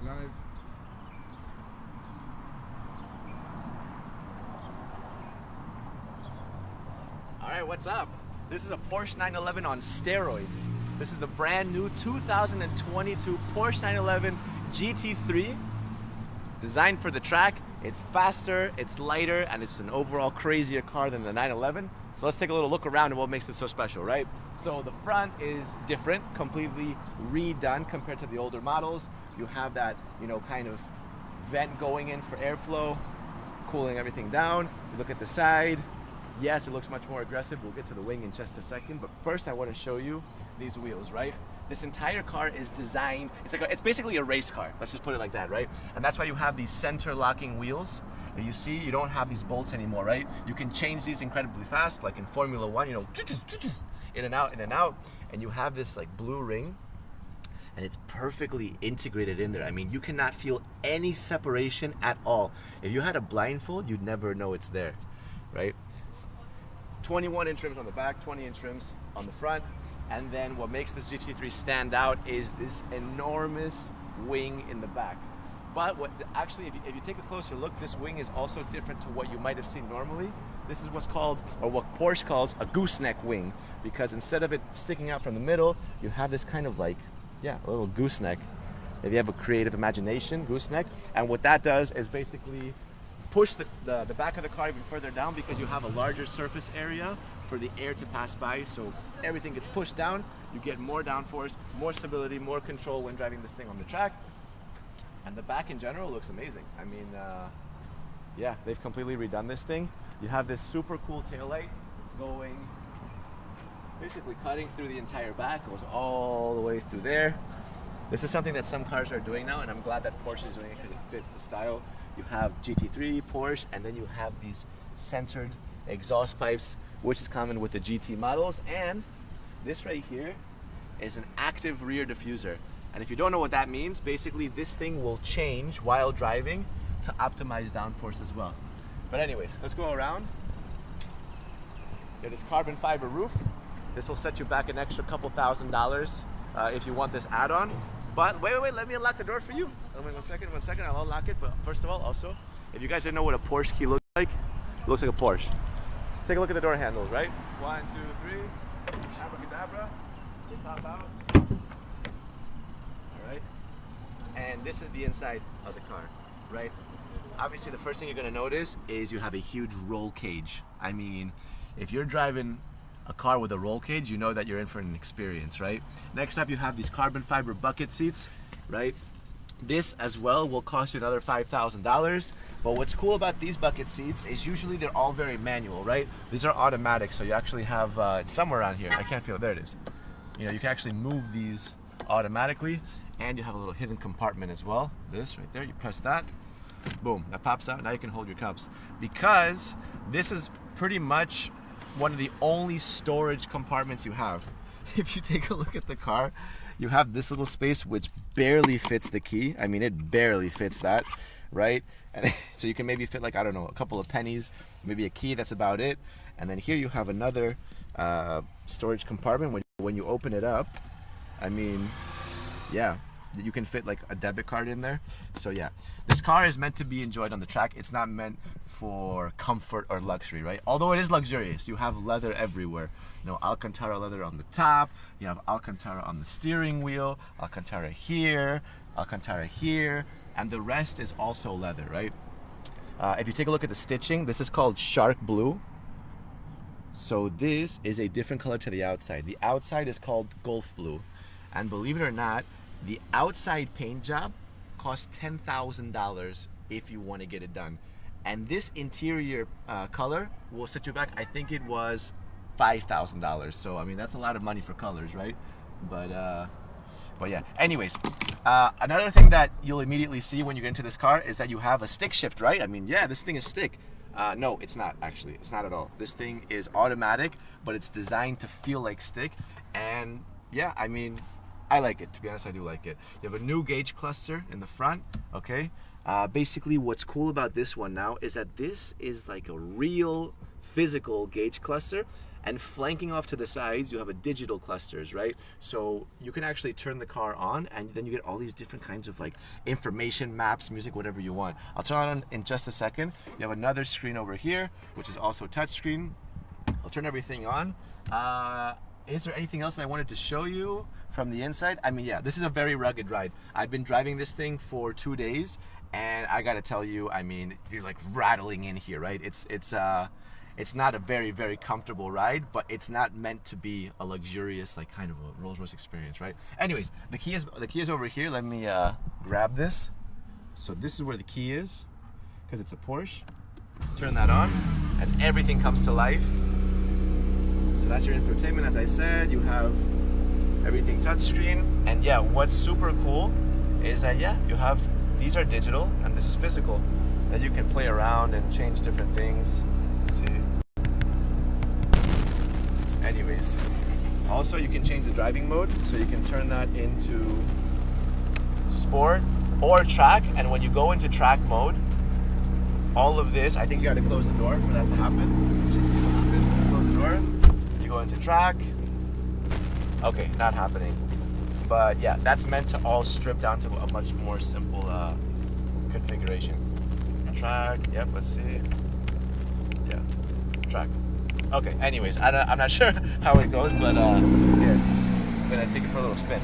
live. Alright, what's up? This is a Porsche 911 on steroids. This is the brand new 2022 Porsche 911 GT3. Designed for the track. It's faster, it's lighter, and it's an overall crazier car than the 911. So let's take a little look around and what makes it so special, right? So the front is different, completely redone compared to the older models. You have that, kind of vent going in for airflow, cooling everything down. You look at the side. Yes, it looks much more aggressive. We'll get to the wing in just a second, but first I want to show you these wheels, right? This entire car is designed, it's basically a race car. Let's just put it like that, right? And that's why you have these center locking wheels. And you see, you don't have these bolts anymore, right? You can change these incredibly fast, like in Formula One, in and out, and you have this like blue ring, and it's perfectly integrated in there. I mean, you cannot feel any separation at all. If you had a blindfold, you'd never know it's there, right? 21-inch rims on the back, 20-inch rims on the front. And then what makes this GT3 stand out is this enormous wing in the back. But actually, if you take a closer look, this wing is also different to what you might have seen normally. This is what's called, or what Porsche calls, a gooseneck wing, because instead of it sticking out from the middle, you have this kind of like, a little gooseneck. If you have a creative imagination, gooseneck. And what that does is basically push the back of the car even further down, because you have a larger surface area for the air to pass by, so everything gets pushed down. You get more downforce, more stability, more control when driving this thing on the track. And the back in general looks amazing. I mean, they've completely redone this thing. You have this super cool taillight going, basically cutting through the entire back, goes all the way through there. This is something that some cars are doing now, and I'm glad that Porsche is doing it because it fits the style. You have GT3, Porsche, and then you have these centered exhaust pipes, which is common with the GT models. And this right here is an active rear diffuser. And if you don't know what that means, basically this thing will change while driving to optimize downforce as well. But anyways, let's go around. Get this carbon fiber roof. This will set you back an extra couple $1,000 if you want this add-on. But wait, let me unlock the door for you. One second, I'll unlock it. But first of all, also, if you guys didn't know what a Porsche Key looks like, it looks like a Porsche. Take a look at the door handles, right? 1, 2, 3, abracadabra, they pop out. All right, and this is the inside of the car, right? Obviously, the first thing you're gonna notice is you have a huge roll cage. I mean, if you're driving a car with a roll cage, you know that you're in for an experience, right? Next up, you have these carbon fiber bucket seats, right? This as well will cost you another $5,000. But what's cool about these bucket seats is usually they're all very manual, right? These are automatic, so you actually have, it's somewhere around here. I can't feel it. There it is. You can actually move these automatically, and you have a little hidden compartment as well. This right there, you press that, boom, that pops out. Now you can hold your cups, because this is pretty much one of the only storage compartments you have. If you take a look at the car, you have this little space which barely fits the key. I mean, it barely fits that, right? And so you can maybe fit, like, I don't know, a couple of pennies, maybe a key, that's about it. And then here you have another storage compartment. When you open it up, I mean, yeah, you can fit like a debit card in there. So yeah, this car is meant to be enjoyed on the track. It's not meant for comfort or luxury, right? Although it is luxurious. You have leather everywhere. Alcantara leather on the top. You have Alcantara on the steering wheel, Alcantara here, and the rest is also leather, right? If you take a look at the stitching, this is called shark blue. So this is a different color to the outside. The outside is called Gulf blue. And believe it or not, the outside paint job costs $10,000 if you want to get it done. And this interior color will set you back, I think it was $5,000. So, I mean, that's a lot of money for colors, right? But yeah, anyways, another thing that you'll immediately see when you get into this car is that you have a stick shift, right? I mean, yeah, this thing is stick. No, it's not actually. It's not at all. This thing is automatic, but it's designed to feel like stick. And yeah, I mean, I like it. To be honest, I do like it. You have a new gauge cluster in the front, okay? Basically, what's cool about this one now is that this is like a real physical gauge cluster. and flanking off to the sides, you have a digital clusters, right? So you can actually turn the car on, and then you get all these different kinds of like information, maps, music, whatever you want. I'll turn it on in just a second. You have another screen over here, which is also touchscreen. I'll turn everything on. Is there anything else that I wanted to show you from the inside? I mean, yeah, this is a very rugged ride. I've been driving this thing for 2 days, and I gotta tell you, I mean, you're like rattling in here, right? It's not a very, very comfortable ride, but it's not meant to be a luxurious, like kind of a Rolls-Royce experience, right? Anyways, the key is over here. Let me grab this. So this is where the key is, because it's a Porsche. Turn that on, and everything comes to life. So that's your infotainment. As I said, you have everything touchscreen. And yeah, what's super cool is that, yeah, you have, these are digital and this is physical. That you can play around and change different things. Let's see. Anyways, also you can change the driving mode. So you can turn that into sport or track. And when you go into track mode, all of this, I think you got to close the door for that to happen. Just see what happens. Close the door. You go into track. Okay, not happening. But yeah, that's meant to all strip down to a much more simple configuration. Track, yep, let's see. Yeah, track. Okay, anyways, I'm not sure how it goes, but here, I'm gonna take it for a little spin.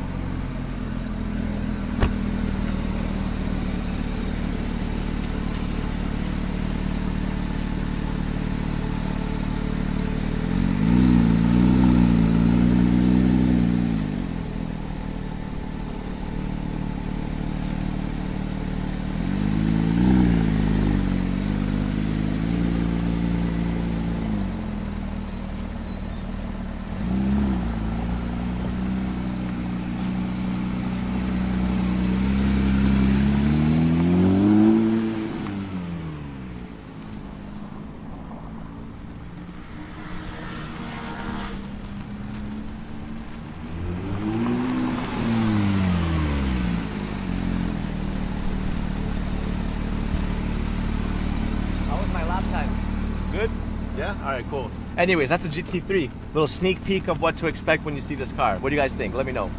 Good? Yeah? Alright, cool. Anyways, that's the GT3. Little sneak peek of what to expect when you see this car. What do you guys think? Let me know.